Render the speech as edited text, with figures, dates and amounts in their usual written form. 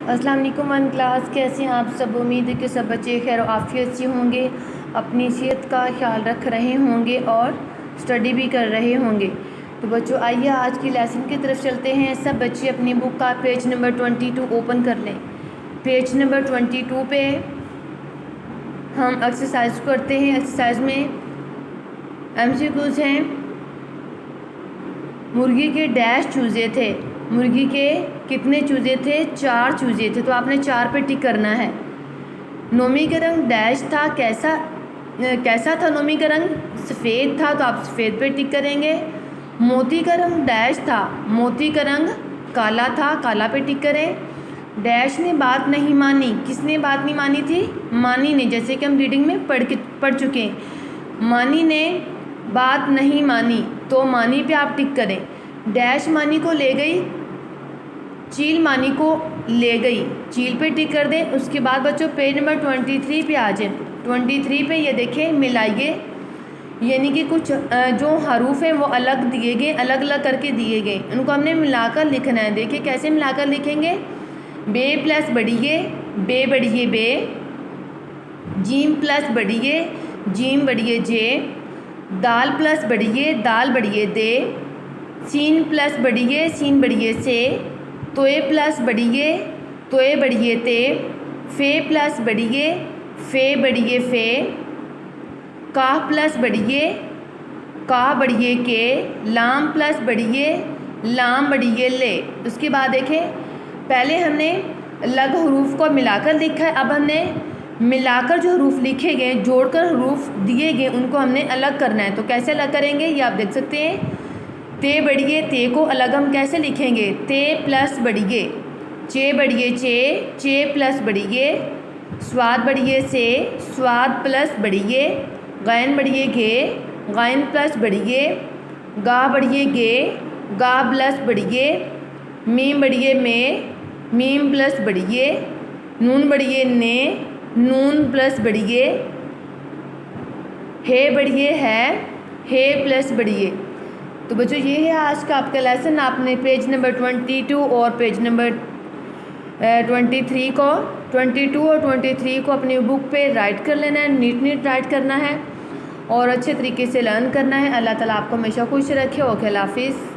अस्सलाम वालेकुम one class, कैसे हैं आप सब। उम्मीद है कि सब बच्चे खैर आफियत से होंगे, अपनी सेहत का ख्याल रख रहे होंगे और स्टडी भी कर रहे होंगे। तो बच्चों आइए आज की लेसन की तरफ चलते हैं। सब बच्चे अपनी बुक का पेज नंबर 22 ओपन कर लें। पेज नंबर 22 पे हम एक्सरसाइज करते हैं। एक्सरसाइज में MCQs हैं। मुर्गी के डैश चूजे थे। मुर्गी के कितने चूजे थे? 4 चूजे थे। तो आपने 4 पे टिक करना है। नोमी का रंग डैश था, कैसा था? नोमी का रंग सफ़ेद था, तो आप सफ़ेद पे टिक करेंगे। मोती का रंग डैश था, मोती का रंग काला था, काला पे टिक करें। डैश ने बात नहीं मानी, किसने बात नहीं मानी थी? मानी ने, जैसे कि हम रीडिंग में पढ़ चुके हैं। मानी ने बात नहीं मानी, तो मानी पे आप टिक करें। डैश मानी को ले गई, चील मानी को ले गई, चील पे टिक कर दें। उसके बाद बच्चों पेज नंबर 23 पे आ जाए। 23 पे ये देखें, मिलाइए, यानी कि कुछ जो हरूफ हैं वो अलग दिए गए, अलग अलग करके दिए गए, उनको हमने मिलाकर लिखना है। देखिए कैसे मिलाकर लिखेंगे। बे प्लस बढ़िए, बे बढ़िए बे। जीम प्लस बढ़िए, जीम बढ़िए जे। दाल प्लस बढ़िए, दाल बढ़िए दे। सीन प्लस बढ़िए, सीन बढ़िए से। तोए प्लस बढ़िए, तोए बढ़िए ते। फे प्लस बढ़िए, फे बढ़िए फे। काह प्लस बढ़िए, काह बढ़िए के। लाम प्लस बढ़िए, लाम बढ़िए ले। उसके बाद देखें, पहले हमने लग हरूफ को मिलाकर लिखा है, अब हमने मिलाकर जो हरूफ लिखे गए, जोड़कर हरूफ दिए गए, उनको हमने अलग करना है। तो कैसे अलग करेंगे ये आप देख सकते हैं। ते बढ़िए, ते को अलग हम कैसे लिखेंगे? ते प्लस बढ़िए। चे बढ़िए चे, चे प्लस बढ़िए। स्वाद बढ़िए से, स्वाद प्लस बढ़िए। गैन बढ़िए घे, गैन प्लस बढ़िए। गा बढ़िए गे, गा प्लस बढ़िए। मीम बढ़िए में, मीम प्लस बढ़िए। नून बढ़िए ने, नून प्लस बढ़िए। हे बढ़िए है, हे प्लस बढ़िए। तो बच्चों ये है आज का आपका लेसन। आपने पेज नंबर 22 और पेज नंबर 23 को 22 और 23 को अपनी बुक पे राइट कर लेना है। नीट राइट करना है और अच्छे तरीके से लर्न करना है। अल्लाह ताला आपको हमेशा खुश रखे। ओके, अल्लाह हाफिज़।